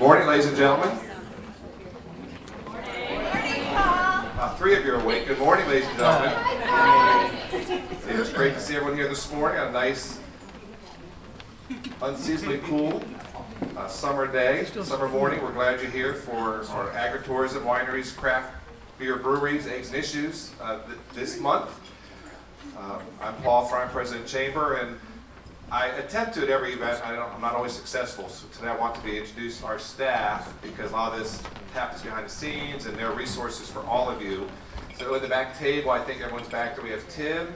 Morning, ladies and gentlemen. Three of you are awake. Good morning, ladies and gentlemen. It's great to see everyone here this morning on a nice, unseasonably cool summer day, summer morning. We're glad you're here for our agritourism, wineries, craft beer breweries, eggs and issues this month. I'm Paul Fry, President of Chamber, and I attempt to at every event. I'm not always successful, so today I want to introduce our staff because a lot of this happens behind the scenes and there are resources for all of you. So at the back table, I think everyone's back there. We have Tim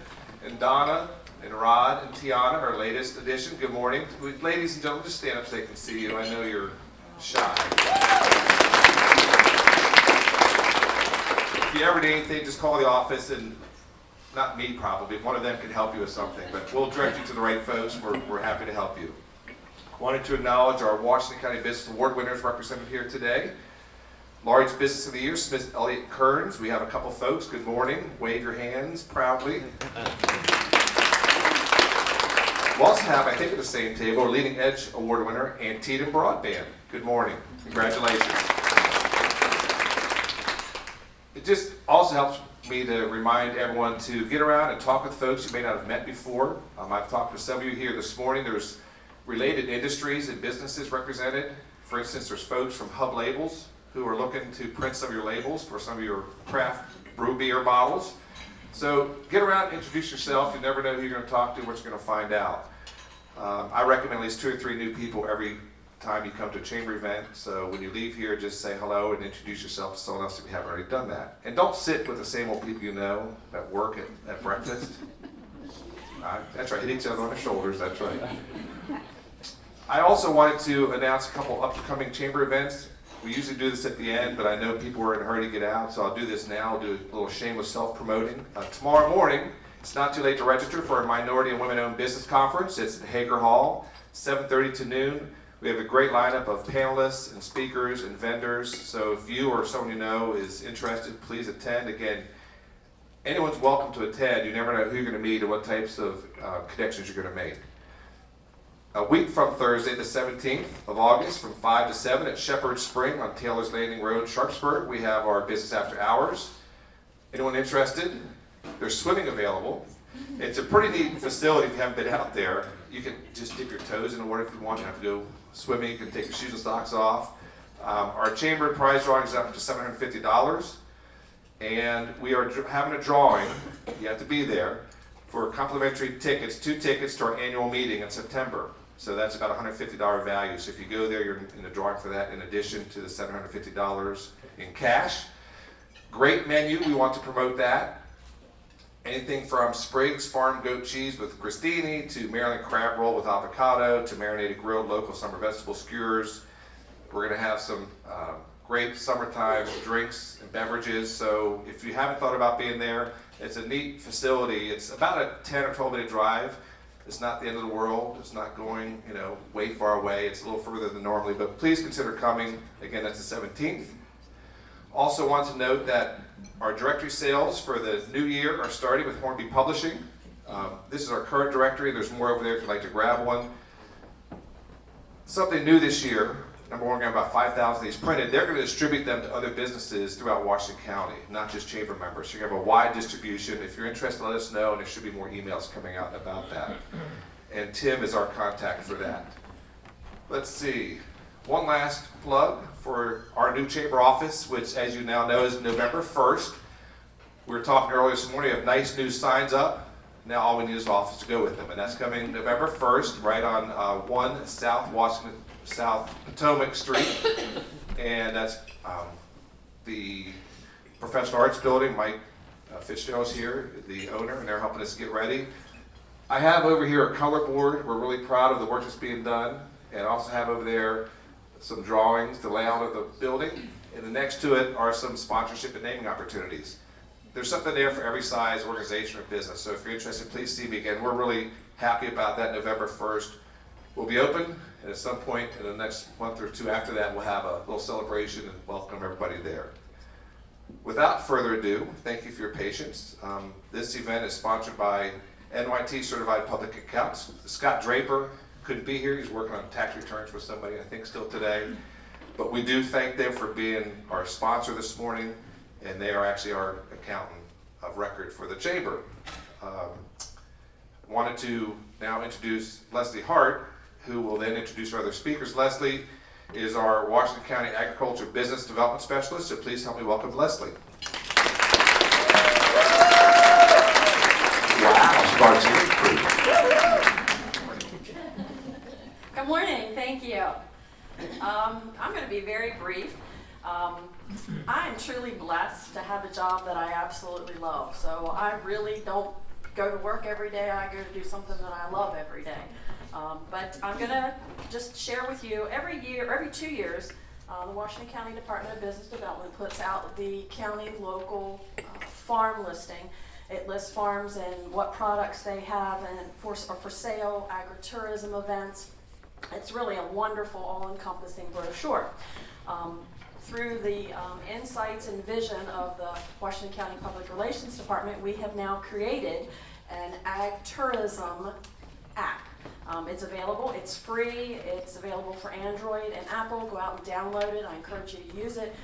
and Donna and Rod and Tiana, our latest addition. Good morning. Ladies and gentlemen, just stand up so they can see you. I know you're shy. If you ever need anything, just call the office, and not me probably, one of them can help you with something, but we'll direct you to the right folks. We're happy to help you. Wanted to acknowledge our Washington County Business Award winners represented here today. Large Business of the Year, Smith Elliott Kearns. We have a couple folks. Good morning. Wave your hands proudly. We also have, I think at the same table, our Leading Edge Award winner, Antietam Broadband. Good morning. Congratulations. It just also helps me to remind everyone to get around and talk with folks you may not have met before. I've talked with some of you here this morning. There's related industries and businesses represented. For instance, there's folks from Hub Labels who are looking to print some of your labels for some of your craft brew beer bottles. So get around and introduce yourself. You never know who you're going to talk to, what you're going to find out. I recommend at least 2 or 3 new people every time you come to a chamber event. So when you leave here, just say hello and introduce yourself to someone else if you haven't already done that. And don't sit with the same old people you know at work at breakfast. That's right, hit each other on the shoulders, that's right. I also wanted to announce a couple upcoming chamber events. We usually do this at the end, but I know people are in a hurry to get out, so I'll do this now. I'll do a little shameless self-promoting. Tomorrow morning, it's not too late to register for our Minority and Women-Owned Business Conference. It's at Hager Hall, 7:30 to noon. We have a great lineup of panelists and speakers and vendors, so if you or someone you know is interested, please attend. Again, anyone's welcome to attend. You never know who you're going to meet or what types of connections you're going to make. A week from Thursday, the 17th of August, from 5 to 7 at Shepherd Spring on Taylor's Landing Road, Sharpsburg, we have our business after hours. Anyone interested? There's swimming available. It's a pretty neat facility if you haven't been out there. You can just dip your toes in the water if you want. You have to go swimming. You can take your shoes and socks off. Our chamber prize drawing is up to $750. And we are having a drawing, you have to be there, for complimentary tickets, 2 tickets to our annual meeting in September. So that's about $150 value. So if you go there, you're in the drawing for that in addition to the $750 in cash. Great menu, we want to promote that. Anything from Spriggs Farm Goat Cheese with crostini to Maryland Crab Roll with avocado to marinated grilled local summer vegetable skewers. We're going to have some great summertime drinks and beverages. So if you haven't thought about being there, it's a neat facility. It's about a 10 or 12 minute drive. It's not the end of the world. It's not going, way far away. It's a little further than normally, but please consider coming. Again, that's the 17th. Also want to note that our directory sales for the new year are starting with Hornby Publishing. This is our current directory. There's more over there if you'd like to grab one. Something new this year. Number one, we're going to have about 5,000 of these printed. They're going to distribute them to other businesses throughout Washington County, not just chamber members. So you're going to have a wide distribution. If you're interested, let us know, and there should be more emails coming out about that. And Tim is our contact for that. Let's see. One last plug for our new chamber office, which, as you now know, is November 1st. We were talking earlier this morning, we have nice new signs up. Now all we need is an office to go with them, and that's coming November 1st, right on 1 South Potomac Street, and that's the Professional Arts Building. Mike Fitzgerald's here, the owner, and they're helping us get ready. I have over here a color board. We're really proud of the work that's being done, and I also have over there some drawings, the layout of the building, and then next to it are some sponsorship and naming opportunities. There's something there for every size organization or business, so if you're interested, please see me again. We're really happy about that. November 1st will be open, and at some point in the next month or 2 after that, we'll have a little celebration and welcome everybody there. Without further ado, thank you for your patience. This event is sponsored by NYT Certified Public Accounts. Scott Draper couldn't be here. He's working on tax returns for somebody, I think, still today. But we do thank them for being our sponsor this morning, and they are actually our accountant of record for the chamber. Wanted to now introduce Leslie Hart, who will then introduce our other speakers. Leslie is our Washington County Agriculture Business Development Specialist, so please help me welcome Leslie. Wow, starts here. Good morning, thank you. I'm going to be very brief. I am truly blessed to have a job that I absolutely love. So I really don't go to work every day. I go to do something that I love every day. But I'm going to just share with you every 2 years, the Washington County Department of Business Development puts out the county local farm listing. It lists farms and what products they have and for sale, agritourism events. It's really a wonderful, all-encompassing brochure. Through the insights and vision of the Washington County Public Relations Department, we have now created an ag tourism app. It's available, it's free, it's available for Android and Apple. Go out and download it. I encourage you to use it.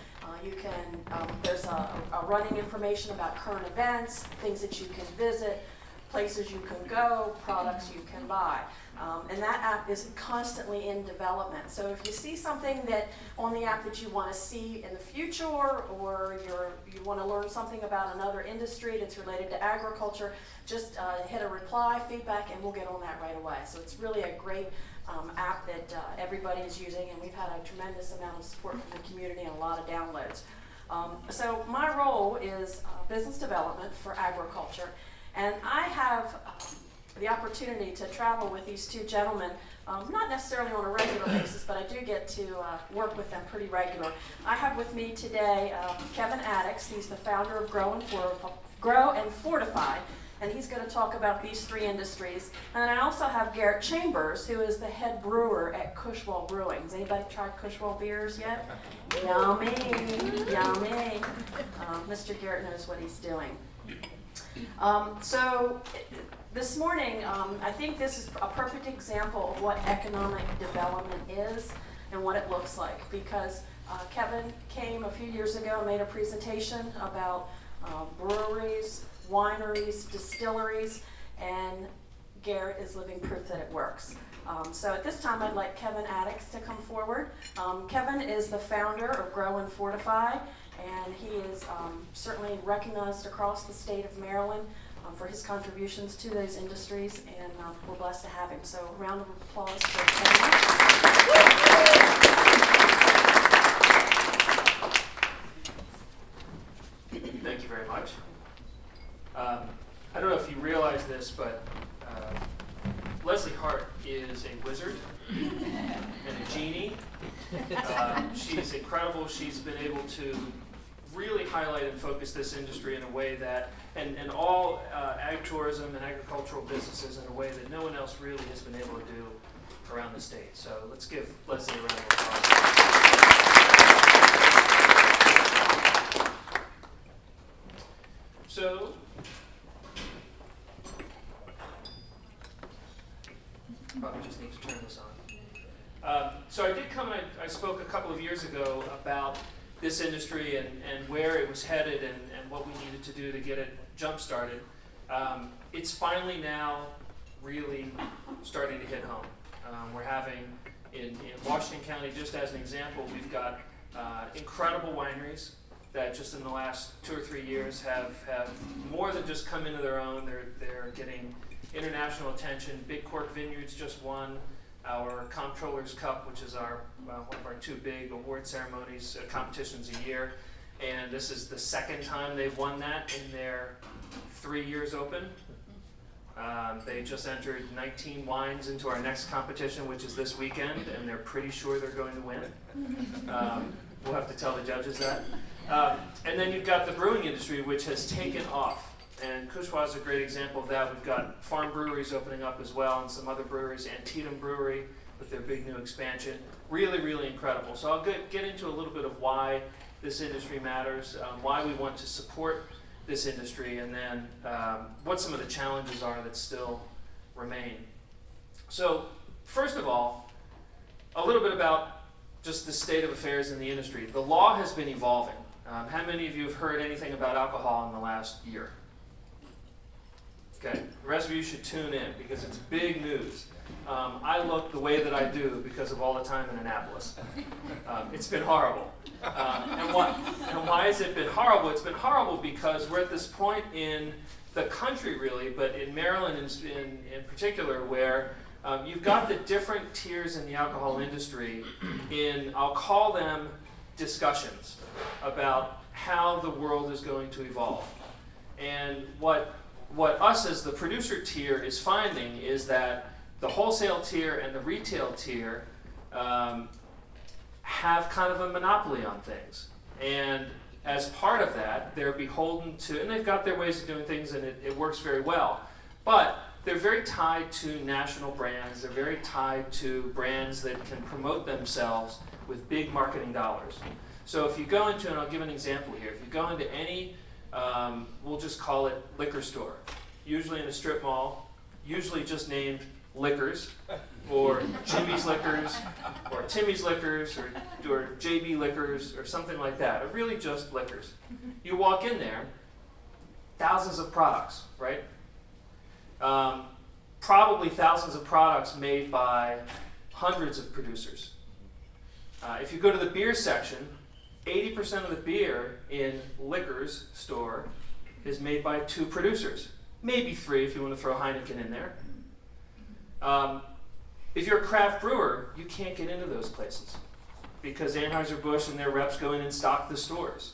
There's a running information about current events, things that you can visit, places you can go, products you can buy. And that app is constantly in development. So if you see something that on the app that you want to see in the future, or you want to learn something about another industry that's related to agriculture, just hit a reply, feedback, and we'll get on that right away. So it's really a great app that everybody is using, and we've had a tremendous amount of support from the community and a lot of downloads. So my role is business development for agriculture, and I have the opportunity to travel with these two gentlemen, not necessarily on a regular basis, but I do get to work with them pretty regular. I have with me today Kevin Addix. He's the founder of Grow and Fortify, and he's going to talk about these three industries. And then I also have Garrett Chambers, who is the head brewer at Cushwell Brewing. Has anybody tried Cushwell beers yet? Yummy, yummy. Mr. Garrett knows what he's doing. So this morning, I think this is a perfect example of what economic development is and what it looks like, because Kevin came a few years ago and made a presentation about breweries, wineries, distilleries, and Garrett is living proof that it works. So at this time, I'd like Kevin Addix to come forward. Kevin is the founder of Grow and Fortify, and he is certainly recognized across the state of Maryland for his contributions to those industries, and we're blessed to have him. So a round of applause for Kevin. Thank you very much. I don't know if you realize this, but Leslie Hart is a wizard and a genie. She's incredible. She's been able to really highlight and focus this industry in a way that, and all ag tourism and agricultural businesses in a way that no one else really has been able to do around the state. So let's give Leslie a round of applause. So, probably just need to turn this on. So I did come and I spoke a couple of years ago about this industry and where it was headed and what we needed to do to get it jump-started. It's finally now really starting to hit home. We're having, in Washington County, just as an example, we've got incredible wineries that just in the last 2 or 3 years have more than just come into their own. They're getting international attention. Big Cork Vineyards just won our Comptroller's Cup, which is our one of our 2 big award ceremonies, competitions a year. And this is the second time they've won that in their 3 years open. They just entered 19 wines into our next competition, which is this weekend, and they're pretty sure they're going to win. We'll have to tell the judges that. And then you've got the brewing industry, which has taken off. And Cushwa is a great example of that. We've got farm breweries opening up as well, and some other breweries. Antietam Brewery with their big new expansion. Really, really incredible. So I'll get into a little bit of why this industry matters, why we want to support this industry, and then what some of the challenges are that still remain. So first of all, a little bit about just the state of affairs in the industry. The law has been evolving. How many of you have heard anything about alcohol in the last year? Okay, the rest of you should tune in because it's big news. I look the way that I do because of all the time in Annapolis. It's been horrible. And why has it been horrible? It's been horrible because we're at this point in the country really, but in Maryland in particular, where you've got the different tiers in the alcohol industry in, I'll call them discussions about how the world is going to evolve. And what us as the producer tier is finding is that the wholesale tier and the retail tier have kind of a monopoly on things. And as part of that, they're beholden to, and they've got their ways of doing things and it works very well, but they're very tied to national brands. They're very tied to brands that can promote themselves with big marketing dollars. So if you go into, and I'll give an example here, if you go into any, we'll just call it liquor store, usually in a strip mall, usually just named Liquors, or Jimmy's Liquors, or Timmy's Liquors, or JB Liquors, or something like that, or really just liquors. You walk in there, thousands of products, right? Probably thousands of products made by hundreds of producers. If you go to the beer section, 80% of the beer in Liquors store is made by 2 producers. Maybe 3 if you want to throw Heineken in there. If you're a craft brewer, you can't get into those places because Anheuser-Busch and their reps go in and stock the stores.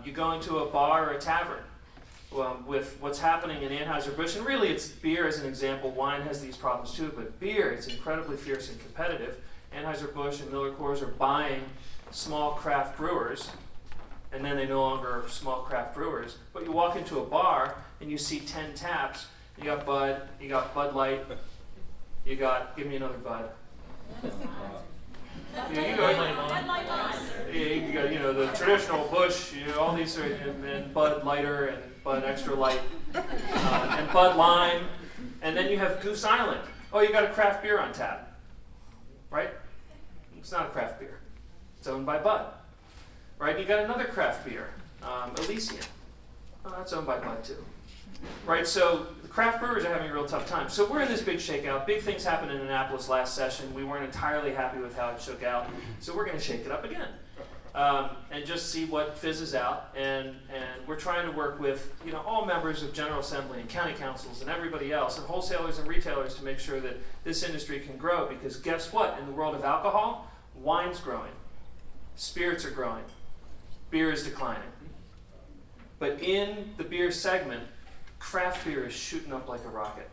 You go into a bar or a tavern, with what's happening in Anheuser-Busch, and really it's beer as an example, wine has these problems too, but beer, it's incredibly fierce and competitive. Anheuser-Busch and Miller Coors are buying small craft brewers, and then they no longer are small craft brewers. But you walk into a bar and you see 10 taps. You got Bud, you got Bud Light, you got, give me another Bud. Yeah, you got, the traditional Busch, all these are, and Bud Lighter and Bud Extra Light, and Bud Lime, and then you have Goose Island. Oh, you got a craft beer on tap, right? It's not a craft beer. It's owned by Bud, right? You got another craft beer, Elysian. Oh, that's owned by Bud too, right? So the craft brewers are having a real tough time. So we're in this big shakeout. Big things happened in Annapolis last session. We weren't entirely happy with how it shook out, so we're going to shake it up again. And just see what fizzes out, and we're trying to work with all members of General Assembly and county councils and everybody else, and wholesalers and retailers to make sure that this industry can grow, because guess what? In the world of alcohol, wine's growing, spirits are growing, beer is declining. But in the beer segment, craft beer is shooting up like a rocket.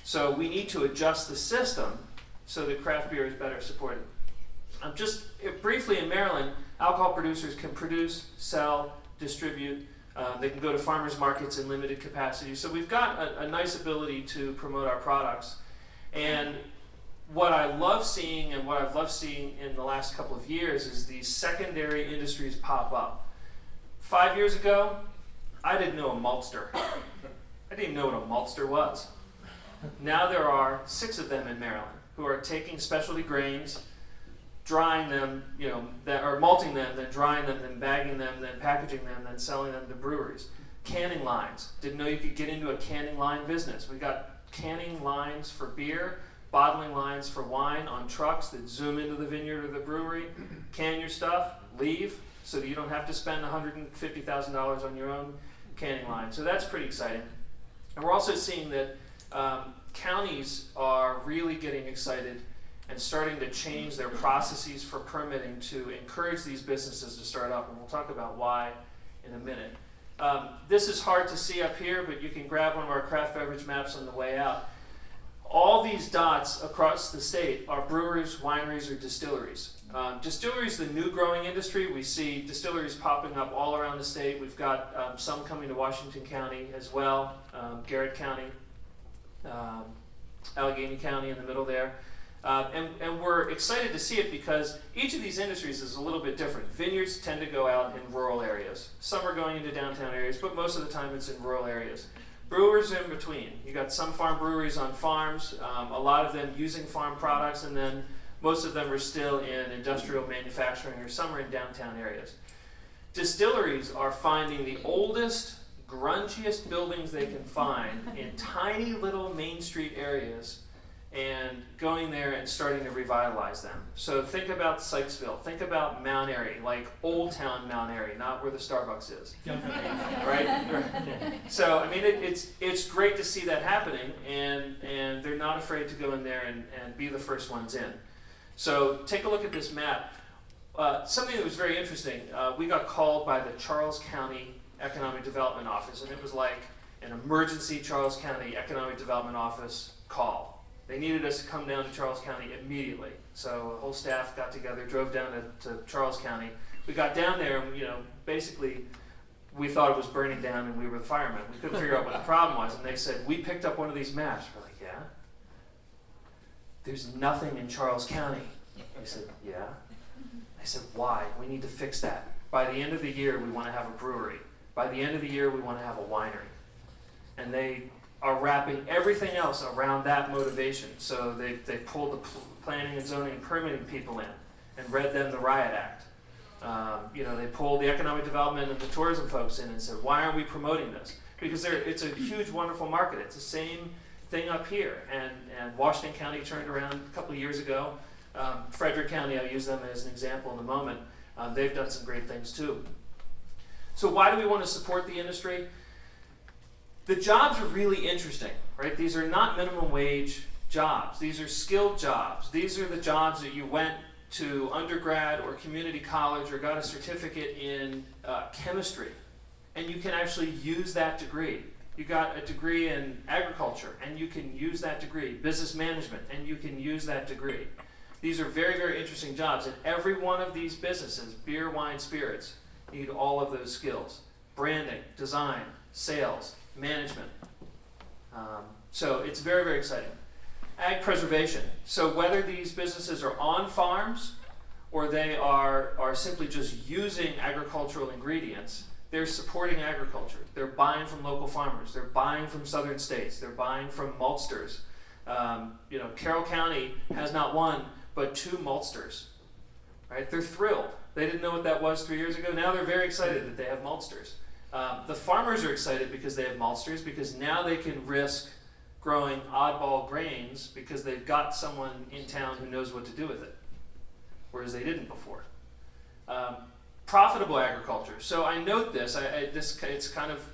So we need to adjust the system so that craft beer is better supported. Just briefly, in Maryland, alcohol producers can produce, sell, distribute. They can go to farmers markets in limited capacity. So we've got a nice ability to promote our products. And what I love seeing, and what I've loved seeing in the last couple of years, is these secondary industries pop up. 5 years ago, I didn't know a maltster. I didn't even know what a maltster was. Now there are 6 of them in Maryland who are taking specialty grains, drying them, or malting them, then drying them, then bagging them, then packaging them, then selling them to breweries. Canning lines. Didn't know you could get into a canning line business. We got canning lines for beer, bottling lines for wine on trucks that zoom into the vineyard or the brewery. Can your stuff, leave, so that you don't have to spend $150,000 on your own canning line. So that's pretty exciting. And we're also seeing that counties are really getting excited and starting to change their processes for permitting to encourage these businesses to start up, and we'll talk about why in a minute. This is hard to see up here, but you can grab one of our craft beverage maps on the way out. All these dots across the state are breweries, wineries, or distilleries. Distilleries is the new growing industry. We see distilleries popping up all around the state. We've got some coming to Washington County as well, Garrett County, Allegheny County in the middle there. And we're excited to see it because each of these industries is a little bit different. Vineyards tend to go out in rural areas. Some are going into downtown areas, but most of the time it's in rural areas. Brewers are in between. You got some farm breweries on farms, a lot of them using farm products, and then Most of them are still in industrial manufacturing or some are in downtown areas. Distilleries are finding the oldest, grungiest buildings they can find in tiny little Main Street areas and going there and starting to revitalize them. So think about Sykesville, think about Mount Airy, like Old Town Mount Airy, not where the Starbucks is. Right? So, I mean, it's great to see that happening, and they're not afraid to go in there and be the first ones in. So take a look at this map. Something that was very interesting, we got called by the Charles County Economic Development Office, and it was like an emergency Charles County Economic Development Office call. They needed us to come down to Charles County immediately. So the whole staff got together, drove down to Charles County. We got down there and, basically we thought it was burning down and we were the firemen. We couldn't figure out what the problem was. And they said, we picked up one of these maps. We're like, yeah? There's nothing in Charles County. I said, yeah? I said, why? We need to fix that. By the end of the year, we want to have a brewery. By the end of the year, we want to have a winery. And they are wrapping everything else around that motivation. So they pulled the planning and zoning and permitting people in and read them the Riot Act. They pulled the economic development and the tourism folks in and said, why aren't we promoting this? Because it's a huge, wonderful market. It's the same thing up here. And Washington County turned around a couple of years ago. Frederick County, I'll use them as an example in a moment. They've done some great things too. So why do we want to support the industry? The jobs are really interesting, right? These are not minimum wage jobs. These are skilled jobs. These are the jobs that you went to undergrad or community college or got a certificate in chemistry, and you can actually use that degree. You got a degree in agriculture, and you can use that degree. Business management, and you can use that degree. These are very, very interesting jobs, and every one of these businesses, beer, wine, spirits, need all of those skills. Branding, design, sales, management. So it's very, very exciting. Ag preservation. So whether these businesses are on farms or they are simply just using agricultural ingredients, they're supporting agriculture. They're buying from local farmers. They're buying from southern states. They're buying from maltsters. Carroll County has not one, but 2 maltsters. Right? They're thrilled. They didn't know what that was 3 years ago. Now they're very excited that they have maltsters. The farmers are excited because they have maltsters, because now they can risk growing oddball grains because they've got someone in town who knows what to do with it, whereas they didn't before. Profitable agriculture. So I note this. It's kind of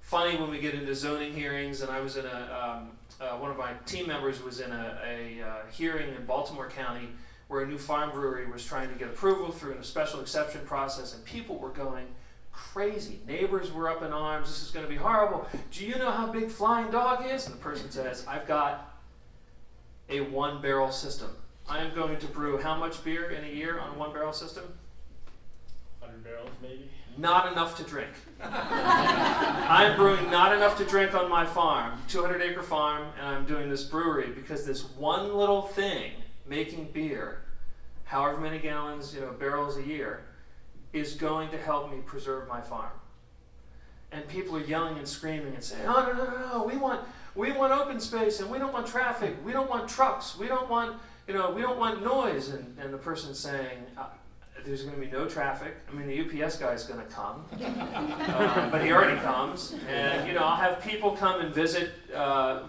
funny when we get into zoning hearings, and I was in one of my team members was in a hearing in Baltimore County where a new farm brewery was trying to get approval through a special exception process, and people were going crazy. Neighbors were up in arms. This is going to be horrible. Do you know how big Flying Dog is? And the person says, I've got a 1-barrel system. I am going to brew how much beer in a year on a 1-barrel system? 100 barrels, maybe? Not enough to drink. I'm brewing not enough to drink on my farm, 200-acre farm, and I'm doing this brewery because this one little thing, making beer, however many gallons, barrels a year, is going to help me preserve my farm. And people are yelling and screaming and saying, oh, no, we want open space, and we don't want traffic, we don't want trucks, we don't want noise. And the person's saying, there's going to be no traffic. I mean, the UPS guy's going to come, but he already comes. And, I'll have people come and visit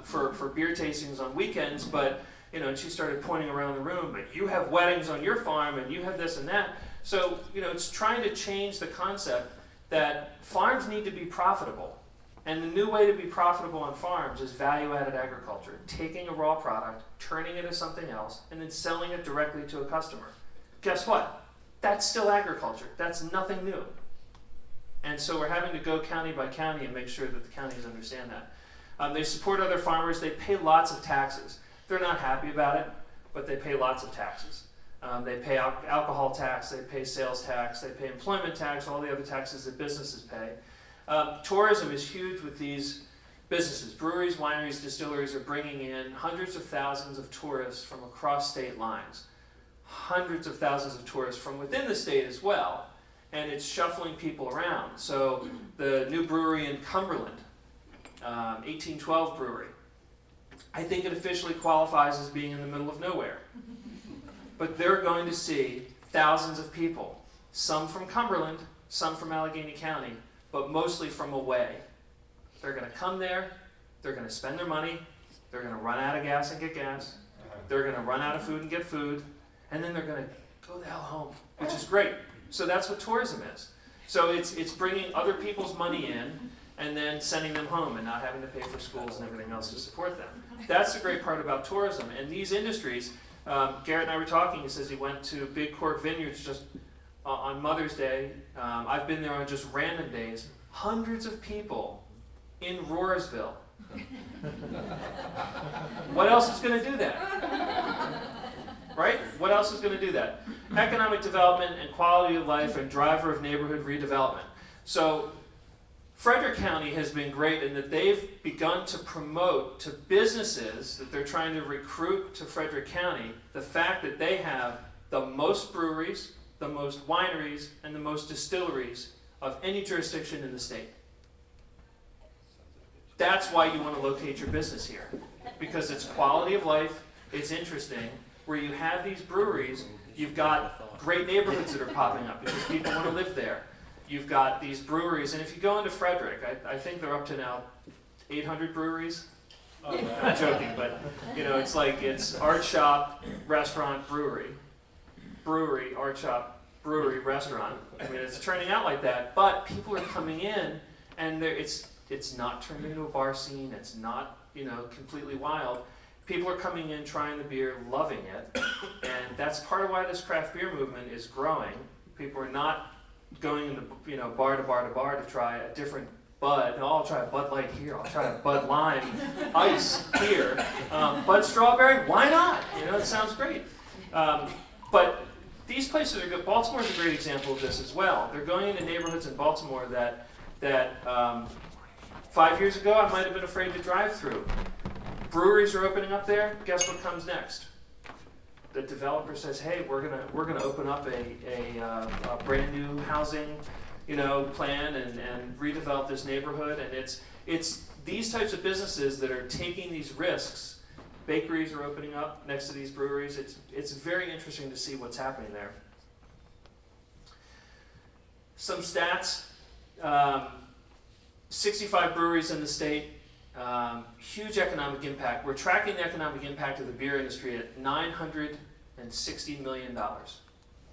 for beer tastings on weekends, but, and she started pointing around the room, but you have weddings on your farm, and you have this and that. So, it's trying to change the concept that farms need to be profitable. And the new way to be profitable on farms is value-added agriculture, taking a raw product, turning it into something else, and then selling it directly to a customer. Guess what? That's still agriculture. That's nothing new. And so we're having to go county by county and make sure that the counties understand that. They support other farmers. They pay lots of taxes. They're not happy about it, but they pay lots of taxes. They pay alcohol tax, they pay sales tax, they pay employment tax, all the other taxes that businesses pay. Tourism is huge with these businesses. Breweries, wineries, distilleries are bringing in hundreds of thousands of tourists from across state lines. Hundreds of thousands of tourists from within the state as well. And it's shuffling people around. So the new brewery in Cumberland, 1812 Brewery, I think it officially qualifies as being in the middle of nowhere. but they're going to see thousands of people, some from Cumberland, some from Allegheny County, but mostly from away. They're going to come there, they're going to spend their money, they're going to run out of gas and get gas, they're going to run out of food and get food, and then they're going to go the hell home, which is great. So that's what tourism is. So it's bringing other people's money in and then sending them home and not having to pay for schools and everything else to support them. That's the great part about tourism. And these industries, Garrett and I were talking, he says he went to Big Cork Vineyards just on Mother's Day. I've been there on just random days. Hundreds of people in Roarsville. What else is going to do that? Right? What else is going to do that? Economic development and quality of life and driver of neighborhood redevelopment. So Frederick County has been great in that they've begun to promote to businesses that they're trying to recruit to Frederick County the fact that they have the most breweries, the most wineries, and the most distilleries of any jurisdiction in the state. That's why you want to locate your business here, because it's quality of life, it's interesting. Where you have these breweries, you've got great neighborhoods that are popping up because people want to live there. You've got these breweries, and if you go into Frederick, I think they're up to now 800 breweries. Oh, I'm joking, but it's like it's art shop, restaurant, brewery, art shop, brewery, restaurant. I mean, it's turning out like that, but people are coming in, and it's not turned into a bar scene. It's not completely wild. People are coming in, trying the beer, loving it, and that's part of why this craft beer movement is growing. People are not going into bar to bar to bar to try a different Bud. No, I'll try a Bud Light here. I'll try a Bud Lime Ice here. Bud Strawberry, why not? It sounds great. But these places are good. Baltimore's a great example of this as well. They're going into neighborhoods in Baltimore that 5 years ago I might have been afraid to drive through. Breweries are opening up there. Guess what comes next? The developer says, "Hey, we're gonna open up a brand new housing, plan and redevelop this neighborhood." And it's these types of businesses that are taking these risks. Bakeries are opening up next to these breweries. It's very interesting to see what's happening there. Some stats: 65 breweries in the state. Huge economic impact. We're tracking the economic impact of the beer industry at $960 million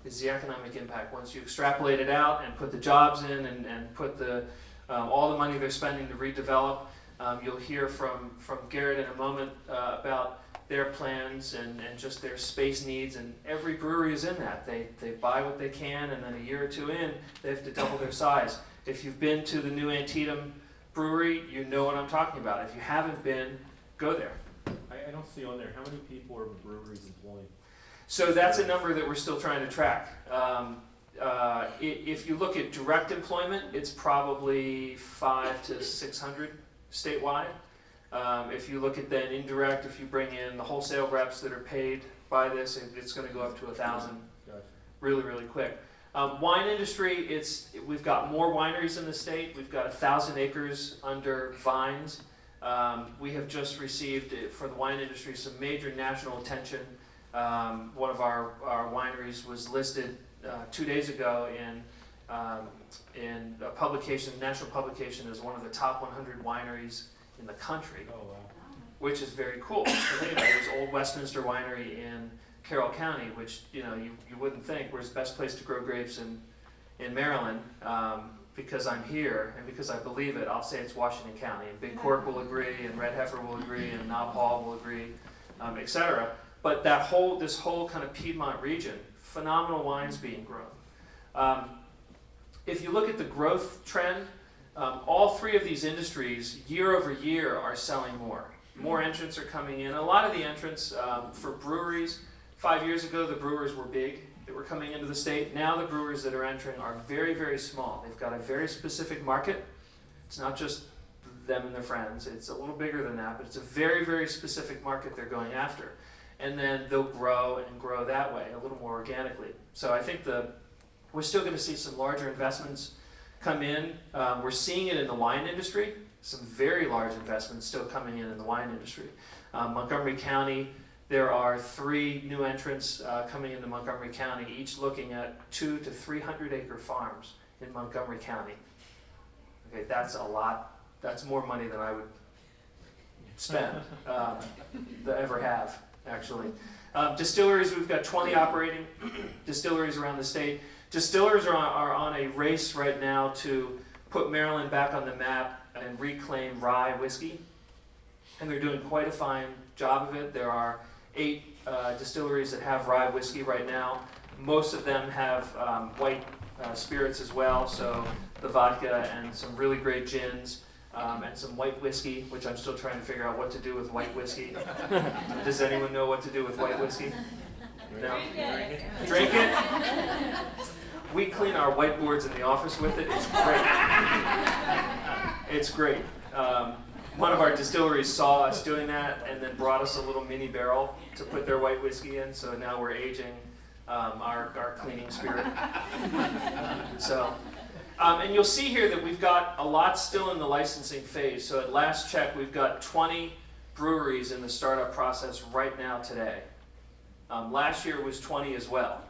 is the economic impact. Once you extrapolate it out and put the jobs in and put all the money they're spending to redevelop, you'll hear from Garrett in a moment about their plans and just their space needs, and every brewery is in that. They buy what they can, and then a year or two in, they have to double their size. If you've been to the new Antietam Brewery, you know what I'm talking about. If you haven't been, go there. I don't see on there, how many people are breweries employing? So that's a number that we're still trying to track. If you look at direct employment, it's probably 500 to 600 statewide. If you look at then indirect, if you bring in the wholesale reps that are paid by this, it's going to go up to 1,000 really, really quick. Wine industry, we've got more wineries in the state. We've got 1,000 acres under vines. We have just received, for the wine industry, some major national attention. One of our wineries was listed 2 days ago in a publication, national publication, as one of the top 100 wineries in the country. Oh, wow. Which is very cool. So think about it, there's Old Westminster Winery in Carroll County, which you wouldn't think was the best place to grow grapes in Maryland. Because I'm here and because I believe it, I'll say it's Washington County. And Big Cork will agree, and Red Heifer will agree, and Knob Hall will agree, etc. But this whole kind of Piedmont region, phenomenal wines being grown. If you look at the growth trend, all three of these industries, year over year, are selling more. More entrants are coming in. A lot of the entrants for breweries, 5 years ago, the brewers were big that were coming into the state. Now the brewers that are entering are very, very small. They've got a very specific market. It's not just them and their friends. It's a little bigger than that, but it's a very, very specific market they're going after. And then they'll grow and grow that way, a little more organically. So I think we're still going to see some larger investments come in. We're seeing it in the wine industry. Some very large investments still coming in the wine industry. Montgomery County There are 3 new entrants coming into Montgomery County, each looking at 200 to 300 acre farms in Montgomery County. Okay, that's a lot. That's more money than I would spend, that ever have, actually. Distilleries, we've got 20 operating distilleries around the state. Distillers are on a race right now to put Maryland back on the map and reclaim rye whiskey. And they're doing quite a fine job of it. There are 8 distilleries that have rye whiskey right now. Most of them have white spirits as well, so the vodka and some really great gins, and some white whiskey, which I'm still trying to figure out what to do with white whiskey. Does anyone know what to do with white whiskey? No? Drink it? We clean our whiteboards in the office with it. It's great. It's great. One of our distilleries saw us doing that and then brought us a little mini barrel to put their white whiskey in, so now we're aging our cleaning spirit. And you'll see here that we've got a lot still in the licensing phase. So at last check, we've got 20 breweries in the startup process right now today. Last year was 20 as well.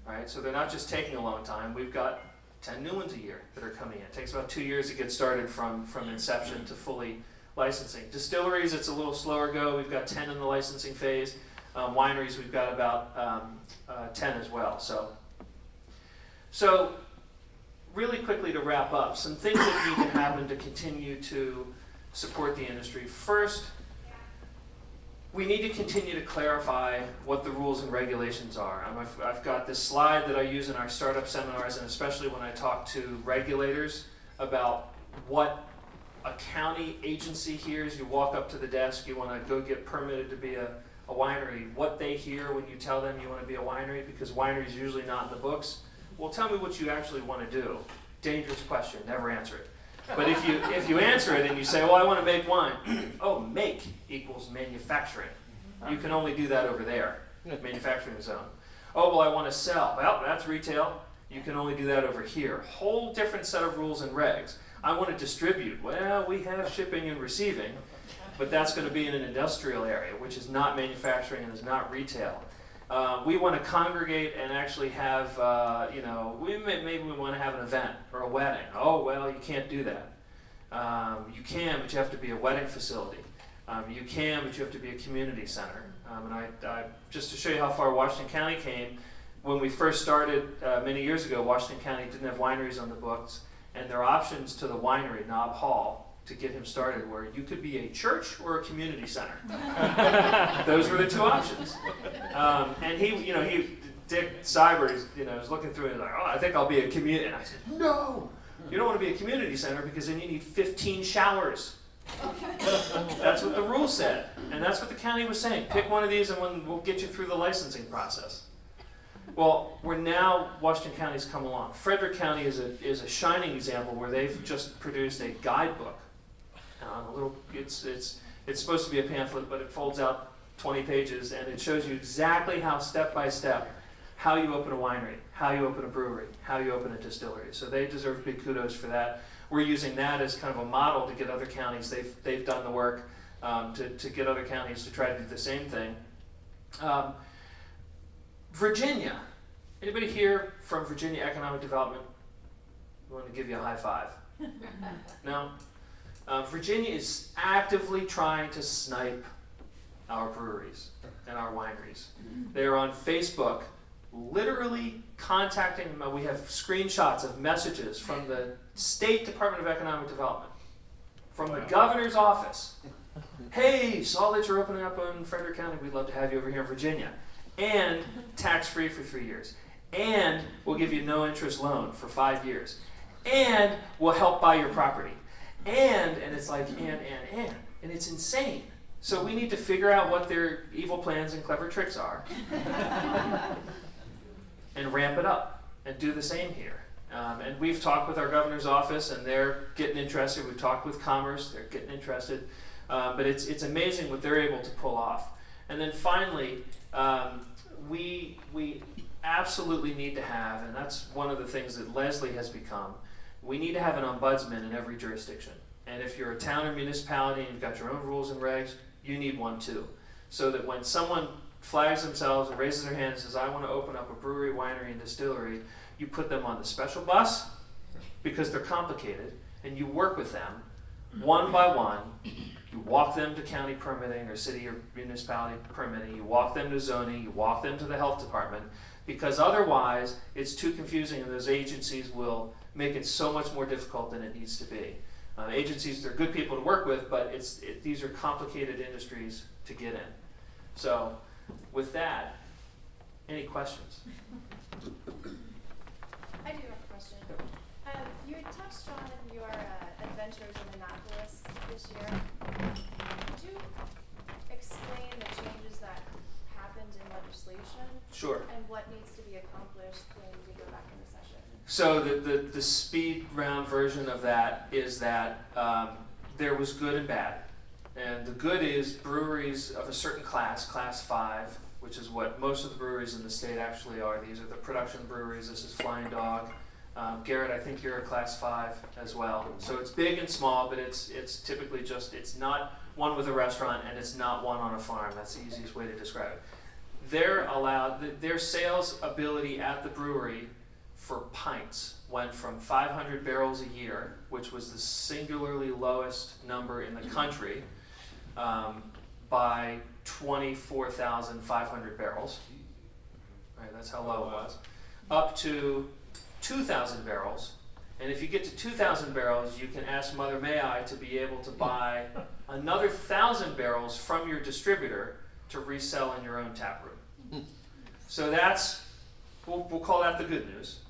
Right? So they're not just taking a long time. We've got 10 new ones a year that are coming in. It takes about 2 years to get started from inception to fully licensing. Distilleries, it's a little slower go. We've got 10 in the licensing phase. Wineries, we've got about 10 as well. So really quickly to wrap up, some things that need to happen to continue to support the industry. First, we need to continue to clarify what the rules and regulations are. I've got this slide that I use in our startup seminars, and especially when I talk to regulators about what a county agency hears. You walk up to the desk, you want to go get permitted to be a winery, what they hear when you tell them you want to be a winery, because winery is usually not in the books. Well, tell me what you actually want to do. Dangerous question, never answer it. But if you answer it and you say, well, I want to make wine. Oh, make equals manufacturing. You can only do that over there, manufacturing zone. Oh, well, I want to sell. Well, that's retail. You can only do that over here. Whole different set of rules and regs. I want to distribute. Well, we have shipping and receiving, but that's going to be in an industrial area, which is not manufacturing and is not retail. We want to congregate and actually have, maybe we want to have an event or a wedding. Oh, well, you can't do that. You can, but you have to be a wedding facility. You can, but you have to be a community center. And I just to show you how far Washington County came, when we first started many years ago, Washington County didn't have wineries on the books, and their options to the winery, Nob Hall, to get him started were you could be a church or a community center. Those were the 2 options. And Dick Seibert, was looking through it and like, oh, I think I'll be a community. And I said, no, you don't want to be a community center because then you need 15 showers. That's what the rule said. And that's what the county was saying. Pick one of these and we'll get you through the licensing process. Well, Washington County's come along. Frederick County is a shining example where they've just produced a guidebook. It's supposed to be a pamphlet, but it folds out 20 pages, and it shows you exactly how, step by step, how you open a winery, how you open a brewery, how you open a distillery. So they deserve big kudos for that. We're using that as kind of a model to get other counties. They've done the work to get other counties to try to do the same thing. Virginia. Anybody here from Virginia Economic Development? I want to give you a high five. No? Virginia is actively trying to snipe our breweries and our wineries. They're on Facebook, literally contacting them. We have screenshots of messages from the State Department of Economic Development, from the governor's office. Hey, saw that you're opening up in Frederick County. We'd love to have you over here in Virginia. And tax-free for 3 years. And we'll give you no interest loan for 5 years. And we'll help buy your property. And it's like, and it's insane. So we need to figure out what their evil plans and clever tricks are and ramp it up and do the same here. And we've talked with our governor's office, and they're getting interested. We've talked with Commerce, they're getting interested. But it's amazing what they're able to pull off. And then finally, we absolutely need to have, and that's one of the things that Leslie has become, we need to have an ombudsman in every jurisdiction. And if you're a town or municipality and you've got your own rules and regs, you need one too. so that when someone flags themselves and raises their hand and says, I want to open up a brewery, winery, and distillery, you put them on the special bus because they're complicated, and you work with them one by one. You walk them to county permitting or city or municipality permitting, you walk them to zoning, you walk them to the health department, because otherwise it's too confusing and those agencies will make it so much more difficult than it needs to be. Agencies, they're good people to work with, but these are complicated industries to get in. So with that, any questions? I do have a question. You had touched on your adventures in Annapolis this year. Could you explain the changes that happened in legislation Sure. and what needs to be accomplished when we go back into session? So the speed round version of that is that there was good and bad. And the good is breweries of a certain class, class 5, which is what most of the breweries in the state actually are. These are the production breweries. This is Flying Dog. Garrett, I think you're a class 5 as well. So it's big and small, but it's typically just, it's not one with a restaurant and it's not one on a farm. That's the easiest way to describe it. They're allowed, their sales ability at the brewery for pints went from 500 barrels a year, which was the singularly lowest number in the country, by 24,500 barrels. Right, that's how low it was. Up to 2,000 barrels. And if you get to 2,000 barrels, you can ask Mother May I to be able to buy another 1,000 barrels from your distributor to resell in your own tap room. So that's, we'll call that the good news.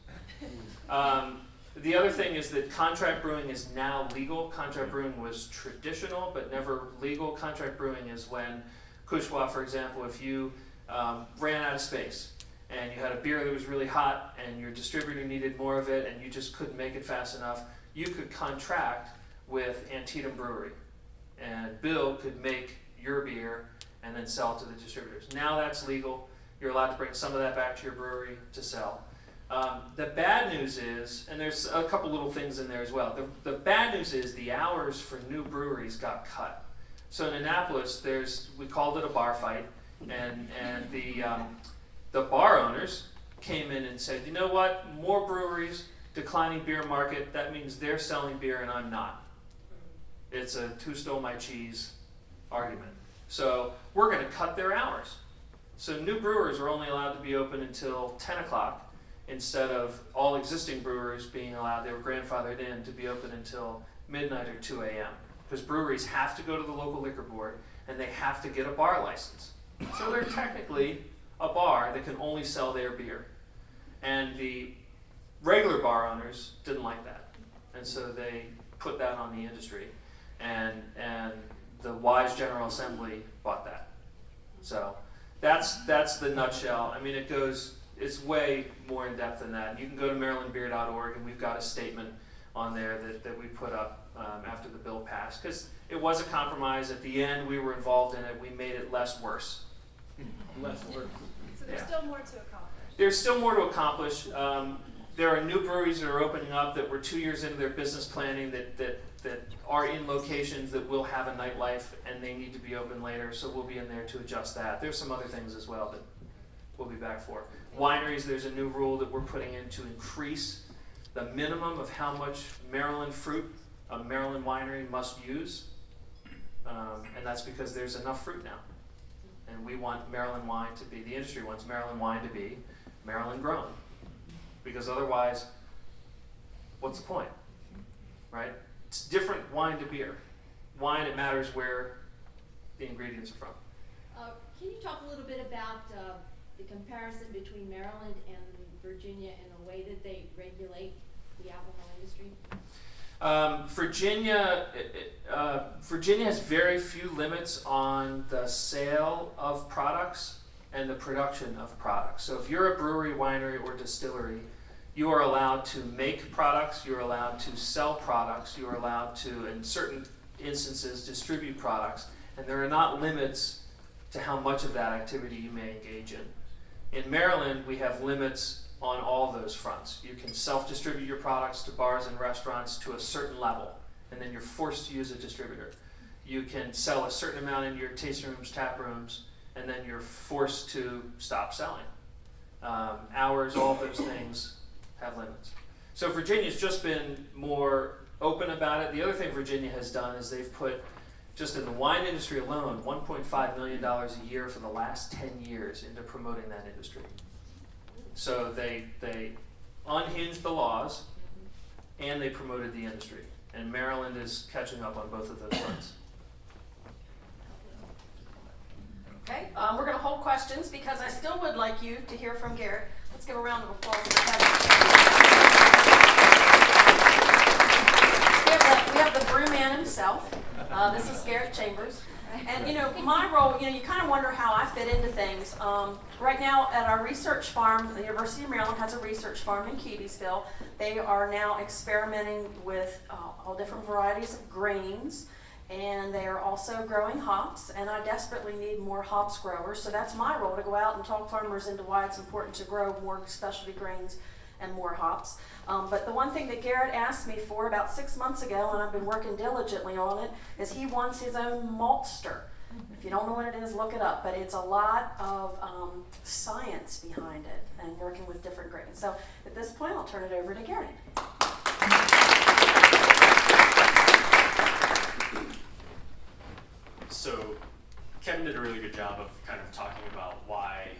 The other thing is that contract brewing is now legal. Contract brewing was traditional, but never legal. Contract brewing is when Kushwa, for example, if you ran out of space and you had a beer that was really hot and your distributor needed more of it and you just couldn't make it fast enough, you could contract with Antietam Brewery. And Bill could make your beer and then sell it to the distributors. Now that's legal. You're allowed to bring some of that back to your brewery to sell. The bad news is, and there's a couple little things in there as well, the bad news is the hours for new breweries got cut. So in Annapolis, we called it a bar fight, and the bar owners came in and said, you know what, more breweries, declining beer market, that means they're selling beer and I'm not. It's a who stole my cheese argument. So we're going to cut their hours. So new brewers are only allowed to be open until 10 o'clock instead of all existing brewers being allowed, they were grandfathered in to be open until midnight or 2 a.m. Because breweries have to go to the local liquor board and they have to get a bar license. So they're technically a bar that can only sell their beer. And the regular bar owners didn't like that. And so they put that on the industry. And the Wise General Assembly bought that. So that's the nutshell. I mean, it's way more in depth than that. You can go to marylandbeer.org and we've got a statement on there that we put up after the bill passed. Because it was a compromise. At the end, we were involved in it. We made it less worse. Less work. So there's still more to accomplish. There's still more to accomplish. There are new breweries that are opening up that were 2 years into their business planning that are in locations that will have a nightlife and they need to be open later, so we'll be in there to adjust that. There's some other things as well that we'll be back for. Wineries, there's a new rule that we're putting in to increase the minimum of how much Maryland fruit a Maryland winery must use, and that's because there's enough fruit now. And we want Maryland wine to be, the industry wants Maryland wine to be Maryland grown. Because otherwise, what's the point, right? It's different wine to beer. Wine, it matters where the ingredients are from. Can you talk a little bit about the comparison between Maryland and Virginia in the way that they regulate the alcohol industry? Virginia has very few limits on the sale of products and the production of products. So if you're a brewery, winery, or distillery, you are allowed to make products, you're allowed to sell products, you are allowed to, in certain instances, distribute products, and there are not limits to how much of that activity you may engage in. In Maryland, we have limits on all those fronts. You can self-distribute your products to bars and restaurants to a certain level, and then you're forced to use a distributor. you can sell a certain amount in your tasting rooms, tap rooms, and then you're forced to stop selling. Hours, all of those things have limits. So Virginia's just been more open about it. The other thing Virginia has done is they've put, just in the wine industry alone, $1.5 million a year for the last 10 years into promoting that industry. So they unhinged the laws and they promoted the industry. And Maryland is catching up on both of those fronts. Okay, we're going to hold questions because I still would like you to hear from Garrett. Let's give a round of applause for Kevin. We have the brew man himself. This is Garrett Chambers. And my role, you kind of wonder how I fit into things. Right now at our research farm, the University of Maryland has a research farm in Keedysville. They are now experimenting with all different varieties of grains. And they are also growing hops, and I desperately need more hops growers. So that's my role, to go out and talk farmers into why it's important to grow more specialty grains and more hops. But the one thing that Garrett asked me for about 6 months ago, and I've been working diligently on it, is he wants his own maltster. If you don't know what it is, look it up. But it's a lot of science behind it and working with different grains. So at this point, I'll turn it over to Garrett. So Kevin did a really good job of kind of talking about why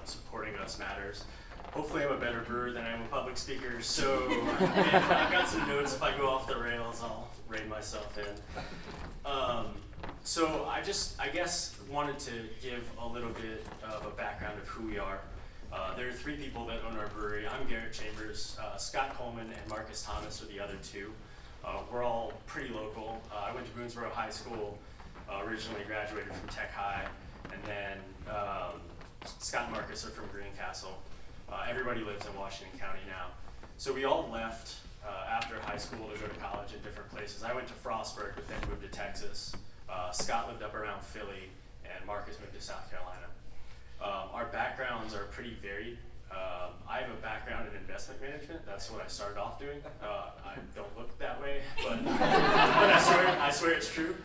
supporting us matters. Hopefully I'm a better brewer than I am a public speaker, so I've got some notes. If I go off the rails, I'll rein myself in. So I guess wanted to give a little bit of a background of who we are. There are 3 people that own our brewery. I'm Garrett Chambers. Scott Coleman and Marcus Thomas are the other 2. We're all pretty local. I went to Boonesboro High School. Originally graduated from Tech High, and then Scott and Marcus are from Greencastle. Everybody lives in Washington County now. So we all left after high school to go to college in different places. I went to Frostburg, but then moved to Texas. Scott lived up around Philly, and Marcus moved to South Carolina. Our backgrounds are pretty varied. I have a background in investment management. That's what I started off doing. I don't look that way, but I swear it's true.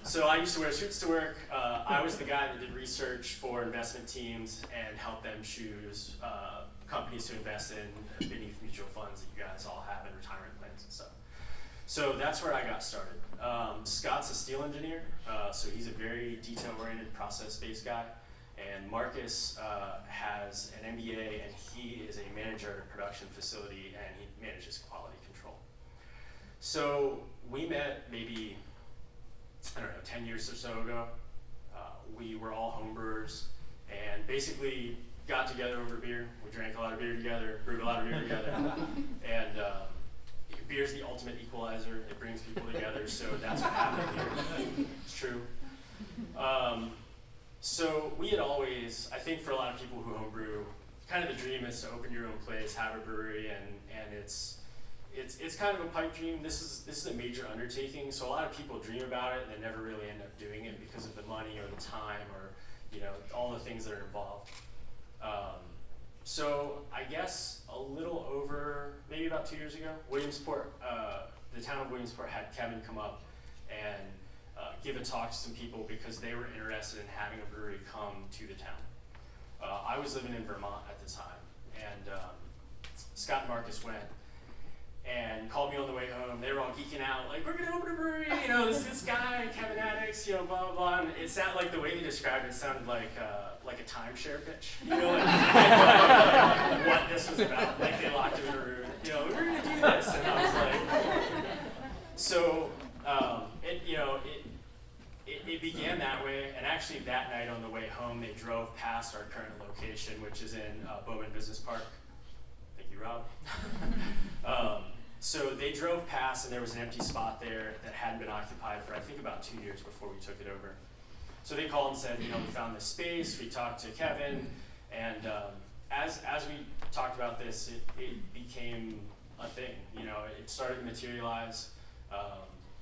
So I used to wear suits to work. I was the guy that did research for investment teams and helped them choose companies to invest in beneath mutual funds that you guys all have in retirement plans and stuff. So that's where I got started. Scott's a steel engineer, so he's a very detail-oriented, process-based guy. And Marcus has an MBA, and he is a manager at a production facility, and he manages quality control. So we met maybe, 10 years or so ago. We were all home brewers, and basically got together over beer. We drank a lot of beer together, brewed a lot of beer together. And beer is the ultimate equalizer. It brings people together, so that's what happened here. It's true. So we had always, I think for a lot of people who homebrew, kind of the dream is to open your own place, have a brewery, and it's kind of a pipe dream. This is a major undertaking, so a lot of people dream about it and they never really end up doing it because of the money or the time or all the things that are involved. So I guess a little over, maybe about 2 years ago, Williamsport, the town of Williamsport had Kevin come up and give a talk to some people because they were interested in having a brewery come to the town. I was living in Vermont at the time, and Scott and Marcus went and called me on the way home. They were all geeking out, like, we're gonna open a brewery, this guy, Kevin Addicts, blah, blah, blah. And it sounded like, the way he described it sounded like a timeshare pitch, like what this was about. Like, they locked him in a room, we're gonna do this. And I was like, so, it began that way, and actually that night on the way home, they drove past our current location, which is in Bowman Business Park. Thank you, Rob. So they drove past, and there was an empty spot there that hadn't been occupied for, I think, about 2 years before we took it over. So they called and said, we found this space. We talked to Kevin, and as we talked about this, it became a thing. It started to materialize.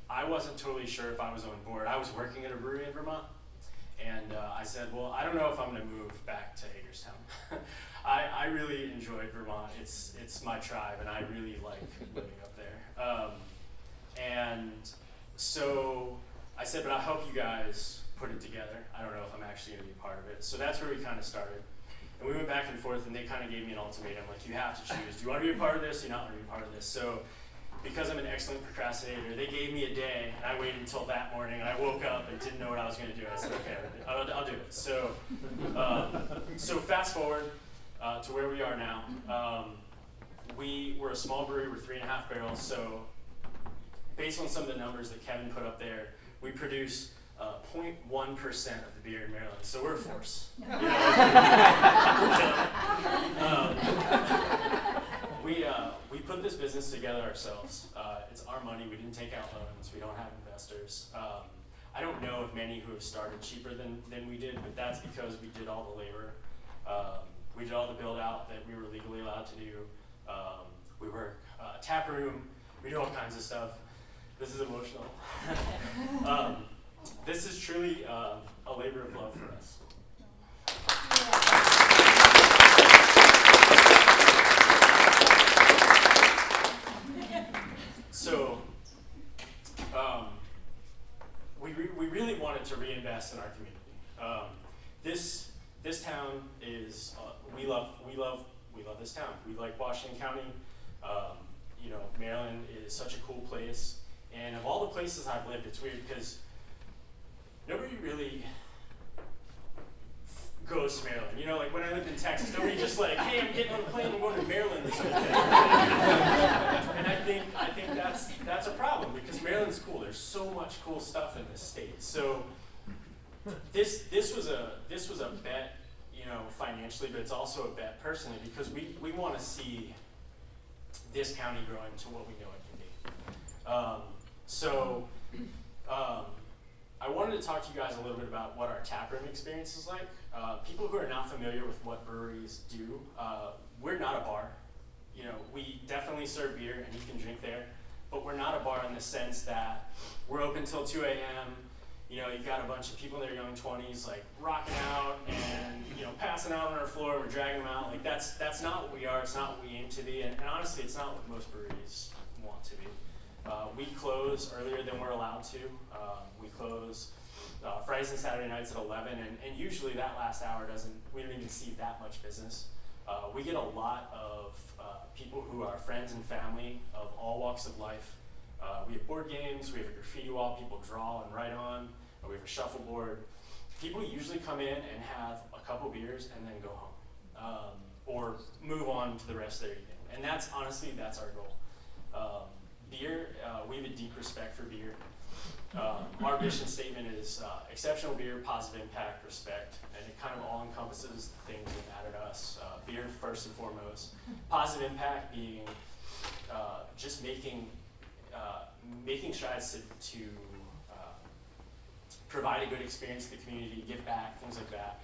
I wasn't totally sure if I was on board. I was working at a brewery in Vermont, and I said, well, I don't know if I'm going to move back to Hagerstown. I really enjoyed Vermont. It's my tribe, and I really like living up there. And so I said, but I'll help you guys put it together. I don't know if I'm actually going to be part of it. So that's where we kind of started. And we went back and forth, and they kind of gave me an ultimatum, like, you have to choose. Do you want to be a part of this? Do you not want to be a part of this? So because I'm an excellent procrastinator, they gave me a day, and I waited until that morning, and I woke up and didn't know what I was going to do. I said, okay, I'll do it. So, so fast forward to where we are now. We're a small brewery, we're 3.5 barrels, so based on some of the numbers that Kevin put up there, we produce 0.1% of the beer in Maryland, so we're a force. You know? We put this business together ourselves. It's our money. We didn't take out loans. We don't have investors. I don't know of many who have started cheaper than we did, but that's because we did all the labor. We did all the build out that we were legally allowed to do. We work tap room. We do all kinds of stuff. This is emotional. This is truly a labor of love for us. So, we really wanted to reinvest in our community. This town is we love this town. We like Washington County. You know, Maryland is such a cool place, and of all the places I've lived, it's weird because nobody really goes to Maryland. You know, like when I lived in Texas, nobody just like, hey, I'm getting on a plane and going to Maryland this weekend. And I think that's a problem because Maryland's cool. There's so much cool stuff in this state. So this was a bet, you know, financially, but it's also a bet personally because we want to see this county grow into what we know it can be. I wanted to talk to you guys a little bit about what our taproom experience is like. People who are not familiar with what breweries do, we're not a bar. You know, we definitely serve beer and you can drink there, but we're not a bar in the sense that we're open till 2 a.m. You know, you've got a bunch of people in their young 20s like rocking out and, you know, passing out on our floor, we're dragging them out. Like that's not what we are, it's not what we aim to be, and honestly, it's not what most breweries want to be. We close earlier than we're allowed to. We close Fridays and Saturday nights at 11, and usually that last hour we don't even see that much business. We get a lot of people who are friends and family of all walks of life. We have board games, we have a graffiti wall people draw and write on, we have a shuffleboard. People usually come in and have a couple beers and then go home, or move on to the rest of their evening. And that's honestly, that's our goal. Beer, we have a deep respect for beer. Our mission statement is exceptional beer, positive impact, respect, and it kind of all encompasses the things that matter to us. Beer first and foremost. Positive impact being just making strides to provide a good experience to the community, give back, things like that.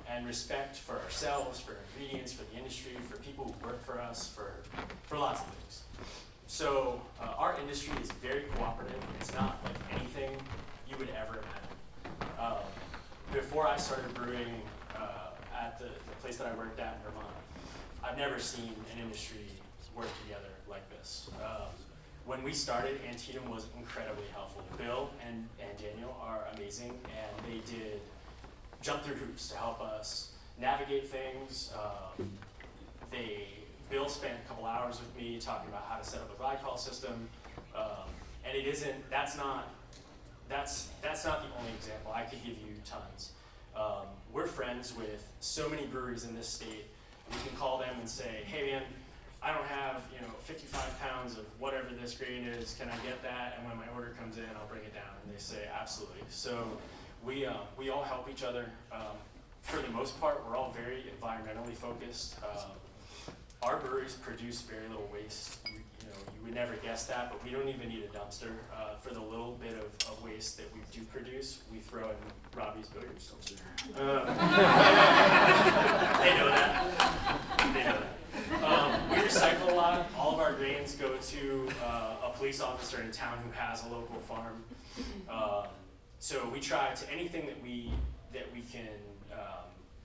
And respect for ourselves, for ingredients, for the industry, for people who work for us, for lots of things. So our industry is very cooperative. It's not like anything you would ever imagine. Before I started brewing at the place that I worked at in Vermont, I've never seen an industry work together like this. When we started, Antietam was incredibly helpful. Bill and Daniel are amazing, and they did jump through hoops to help us navigate things. Bill spent a couple hours with me talking about how to set up a glycol system, and that's not the only example. I could give you tons. We're friends with so many breweries in this state. We can call them and say, hey man, I don't have 55 pounds of whatever this grain is, can I get that? And when my order comes in, I'll bring it down. And they say, absolutely. So we all help each other. For the most part, we're all very environmentally focused. Our breweries produce very little waste. You would never guess that, but we don't even need a dumpster. For the little bit of waste that we do produce, we throw in Robbie's Billiards dumpster. They know that. We recycle a lot. All of our grains go to a police officer in town who has a local farm. So we try to anything that we can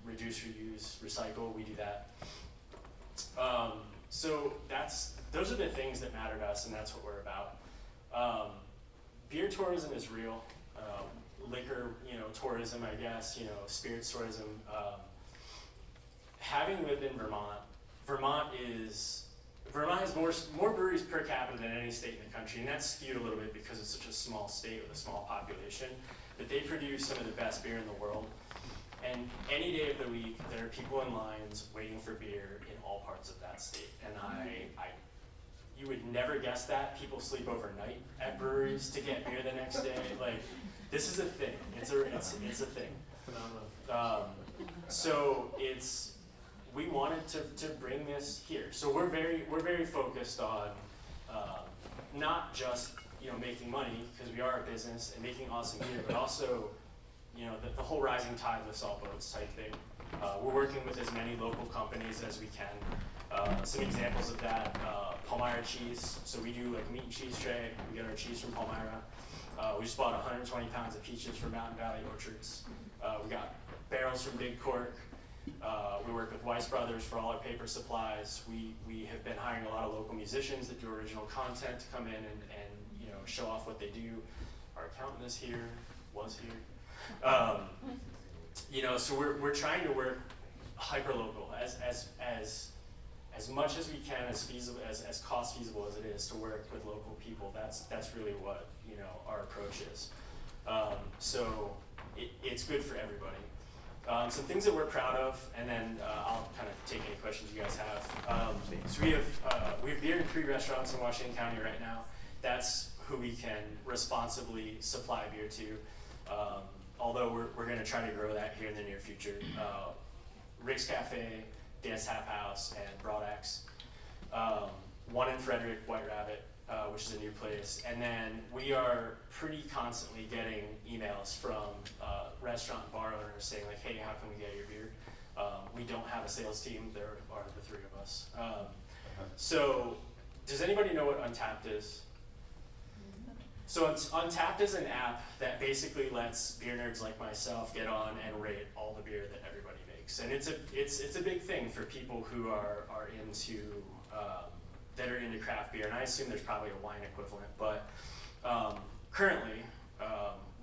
reduce, reuse, recycle. We do that. So those are the things that matter to us, and that's what we're about. Beer tourism is real. liquor, tourism, I guess, spirits tourism. Having lived in Vermont has more breweries per capita than any state in the country, and that's skewed a little bit because it's such a small state with a small population. But they produce some of the best beer in the world. And any day of the week, there are people in lines waiting for beer in all parts of that state. And you would never guess that. People sleep overnight at breweries to get beer the next day. Like, this is a thing. It's a thing. So we wanted to bring this here. So we're very focused on not just making money, because we are a business, and making awesome beer, but also the whole rising tide lifts all boats type thing. We're working with as many local companies as we can. Some examples of that, Palmyra cheese. So we do like meat and cheese tray. We get our cheese from Palmyra. We just bought 120 pounds of peaches from Mountain Valley Orchards. We got barrels from Big Cork. We work with Weiss Brothers for all our paper supplies. We have been hiring a lot of local musicians that do original content to come in and show off what they do. Our accountant is here, was here. So we're trying to work hyper local as much as we can, as feasible, as cost feasible as it is to work with local people. That's really what our approach is. So it's good for everybody. Some things that we're proud of, and then I'll kind of take any questions you guys have. So we have beer in 3 restaurants in Washington County right now. That's who we can responsibly supply beer to. Although we're going to try to grow that here in the near future. Rick's Cafe, Dance Tap House, and Broad Axe. One in Frederick, White Rabbit, which is a new place. And then we are pretty constantly getting emails from restaurant and bar owners saying like, hey, how can we get your beer? We don't have a sales team. There are the 3 of us. So does anybody know what Untapped is? So Untapped is an app that basically lets beer nerds like myself get on and rate all the beer that everybody makes. And it's a big thing for people who are into that are into craft beer. And I assume there's probably a wine equivalent, but currently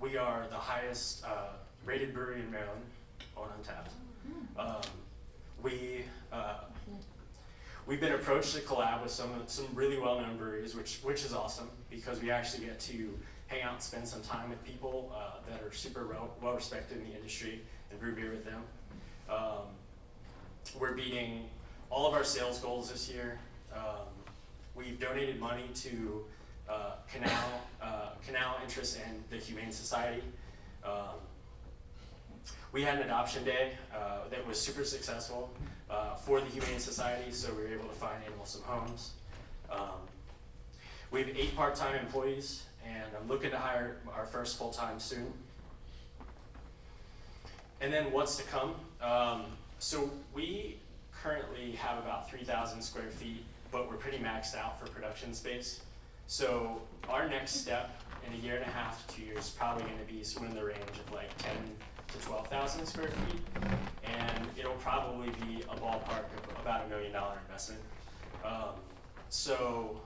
we are the highest rated brewery in Maryland on Untapped. We've been approached to collab with some really well-known breweries, which is awesome because we actually get to hang out and spend some time with people that are super well-respected in the industry and brew beer with them. We're beating all of our sales goals this year. We've donated money to Canal Interest and the Humane Society. We had an adoption day that was super successful for the Humane Society, so we were able to find animals some homes. We have 8 part-time employees, and I'm looking to hire our first full-time soon. And then what's to come? So we currently have about 3,000 square feet, but we're pretty maxed out for production space. So our next step in 1.5 to 2 years is probably going to be somewhere in the range of like 10 to 12,000 square feet, and it'll probably be a ballpark of about $1 million investment. So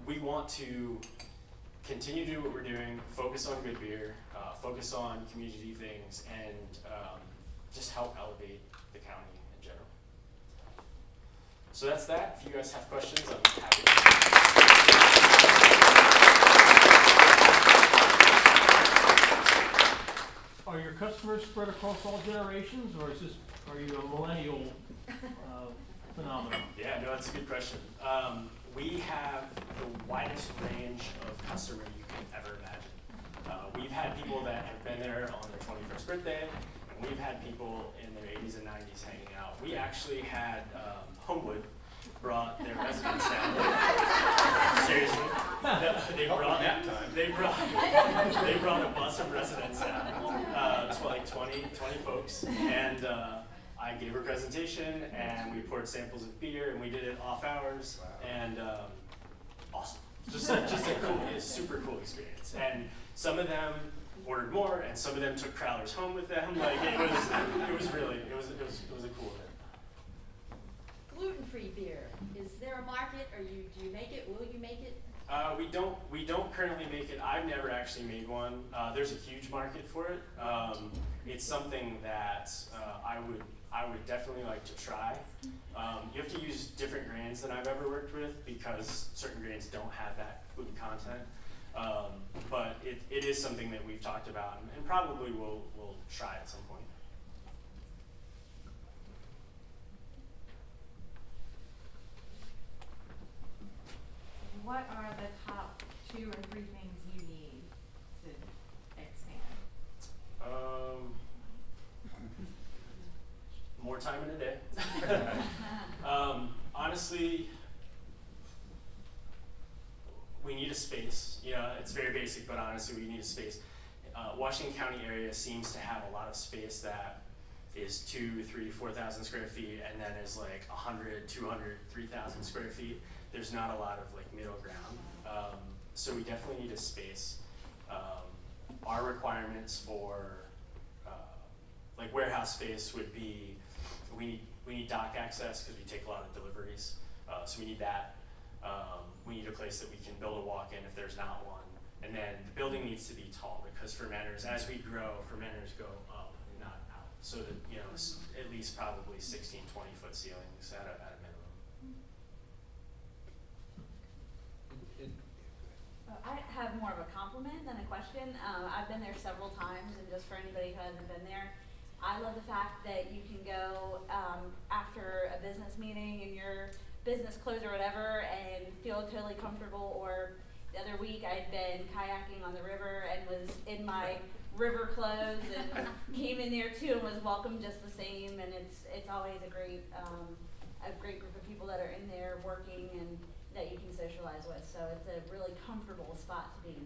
we want to continue to do what we're doing, focus on good beer, focus on community things, and just help elevate the county in general. So that's that. If you guys have questions, I'm happy to. Are your customers spread across all generations, or are you a millennial phenomenon? Yeah, no, that's a good question. We have the widest range of customer you can ever imagine. We've had people that have been there on their 21st birthday, and we've had people in their 80s and 90s hanging out. We actually had Homewood brought their residents down. Seriously, they brought a bus of residents down. It's like 20 folks, and I gave a presentation, and we poured samples of beer, and we did it off hours, and awesome. Just a cool, super cool experience. And some of them ordered more, and some of them took crowlers home with them. Like it was a cool event. Gluten-free beer, is there a market, or do you make it, will you make it? We don't currently make it. I've never actually made one. There's a huge market for it. It's something that I would definitely like to try. You have to use different grains than I've ever worked with because certain grains don't have that gluten content. But it is something that we've talked about and probably we'll try at some point. What are the top 2 or 3 things you need to expand? More time in a day. Honestly, we need a space. You know, it's very basic, but honestly, we need a space. Washington County area seems to have a lot of space that is 2, 3, 4,000 square feet, and then is like 100, 200, 3,000 square feet. There's not a lot of like middle ground. So we definitely need a space. Our requirements for like warehouse space would be, we need dock access because we take a lot of deliveries. So we need that. We need a place that we can build a walk-in if there's not one. And then the building needs to be tall because fermenters, as we grow, fermenters go up, not out. So that, you know, it's at least probably 16, 20-foot ceilings at a minimum. I have more of a compliment than a question. I've been there several times, and just for anybody who hasn't been there, I love the fact that you can go after a business meeting in your business clothes or whatever and feel totally comfortable. Or the other week I'd been kayaking on the river and was in my river clothes and came in there too and was welcomed just the same. And it's always a great group of people that are in there working and that you can socialize with. So it's a really comfortable spot to be.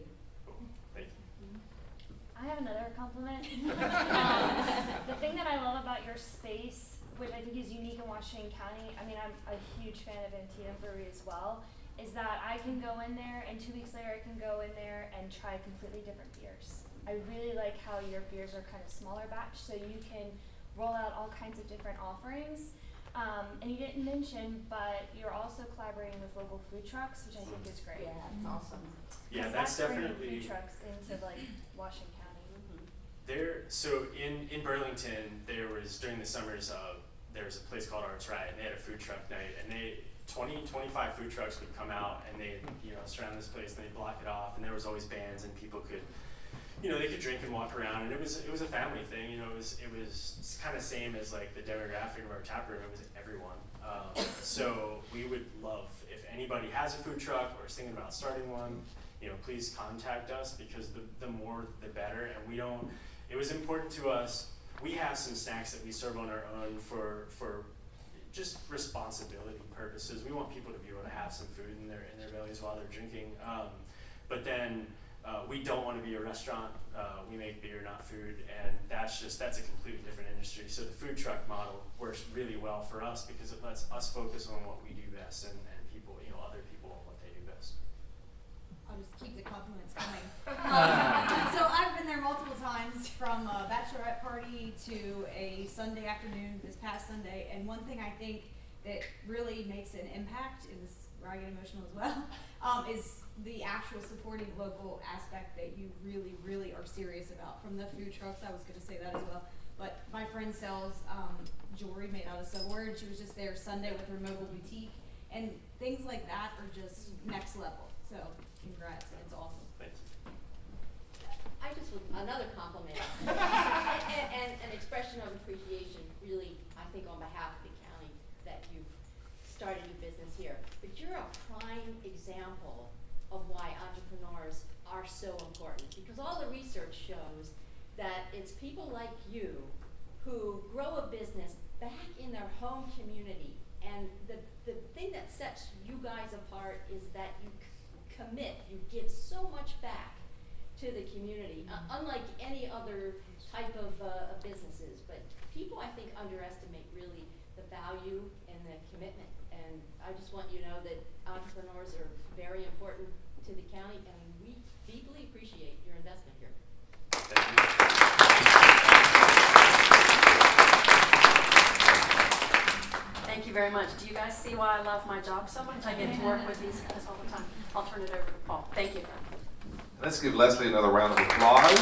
Thank you. I have another compliment. The thing that I love about your space, which I think is unique in Washington County, I mean, I'm a huge fan of Antietam Brewery as well, is that I can go in there and 2 weeks later I can go in there and try completely different beers. I really like how your beers are kind of smaller batch, so you can roll out all kinds of different offerings. And you didn't mention, but you're also collaborating with local food trucks, which I think is great. Yeah, it's awesome. Yeah, 'Cause that's bringing definitely. food trucks into like Washington County. So in Burlington, there was during the summers, there was a place called Arts Right, and they had a food truck night, and 25 food trucks would come out, and they surround this place, and they'd block it off, and there was always bands, and people could, they could drink and walk around, and it was a family thing. It was kind of same as like the demographic of our tap room. It was everyone. So we would love if anybody has a food truck or is thinking about starting one, please contact us because the more the better. And it was important to us. We have some snacks that we serve on our own for just responsibility purposes. We want people to be able to have some food in their bellies while they're drinking. But then we don't want to be a restaurant. We make beer, not food, and that's a completely different industry. So the food truck model works really well for us because it lets us focus on what we do best and people, other people on what they do best. I'll just keep the compliments coming. So I've been there multiple times, from a bachelorette party to a Sunday afternoon this past Sunday, and one thing I think that really makes an impact, is where I get emotional as well, is the actual supporting local aspect that you really, really are serious about. From the food trucks, I was going to say that as well, but my friend sells jewelry made out of silverware, and she was just there Sunday with her mobile boutique, and things like that are just next level. So congrats, it's awesome. Thank you. I just would, another compliment, and an expression of appreciation, really, I think on behalf of the county, that you've started your business here. But you're a prime example of why entrepreneurs are so important, because all the research shows that it's people like you who grow a business back in their home community. And the thing that sets you guys apart is that you commit, you give so much back to the community, unlike any other type of businesses. But people, I think, underestimate really the value and the commitment. And I just want you to know that entrepreneurs are very important to the county, and we deeply appreciate your investment here. Thank you. Thank you very very much. Do you guys see why I love my job so much? I get to work with these guys all the time. I'll turn it over to Paul. Thank you. Let's give Leslie another round of applause.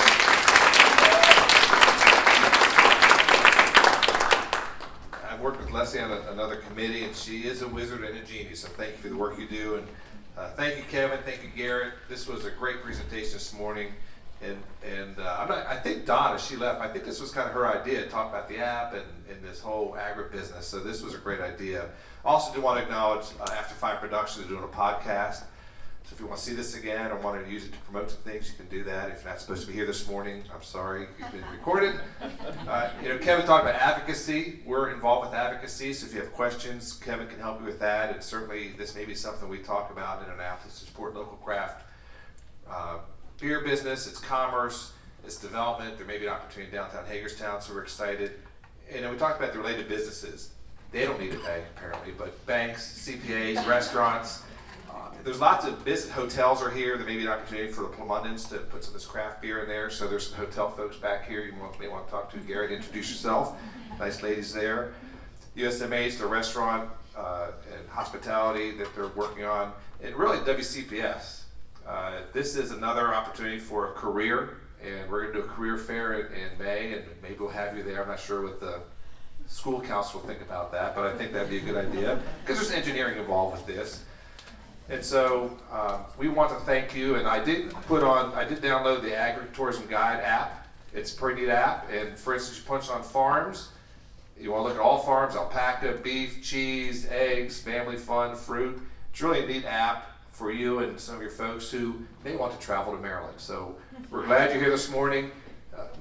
I've worked with Leslie on another committee, and she is a wizard and a genius, so thank you for the work you do. And thank you, Kevin. Thank you, Garrett. This was a great presentation this morning. I think Donna, she left, I think this was kind of her idea, talk about the app and this whole agribusiness. So this was a great idea. Also do want to acknowledge After Five Productions is doing a podcast. So if you want to see this again or want to use it to promote some things, you can do that. If you're not supposed to be here this morning, I'm sorry, you've been recorded. Kevin talked about advocacy. We're involved with advocacy, so if you have questions, Kevin can help you with that. And certainly this may be something we talk about in Annapolis to support local craft beer business, it's commerce, it's development. There may be an opportunity in downtown Hagerstown, so we're excited. And we talked about the related businesses. They don't need a bank apparently, but banks, CPAs, restaurants. There's lots of business, hotels are here. There may be an opportunity for the Plumundans to put some of this craft beer in there. So there's some hotel folks back here you may want to talk to. Garrett, introduce yourself. Nice ladies there. USMH, the restaurant and hospitality that they're working on. And really WCPS. This is another opportunity for a career, and we're going to do a career fair in May, and maybe we'll have you there. I'm not sure what the school council will think about that, but I think that'd be a good idea because there's engineering involved with this. And so we want to thank you, and I did download the Agritourism Guide app. It's a pretty neat app, and for instance, you punch on farms. You want to look at all farms: alpaca, beef, cheese, eggs, family fun, fruit. It's really a neat app for you and some of your folks who may want to travel to Maryland. So we're glad you're here this morning.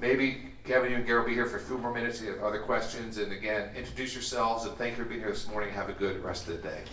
Maybe Kevin, you and Gary will be here for a few more minutes if you have other questions. And again, introduce yourselves and thank you for being here this morning. Have a good rest of the day.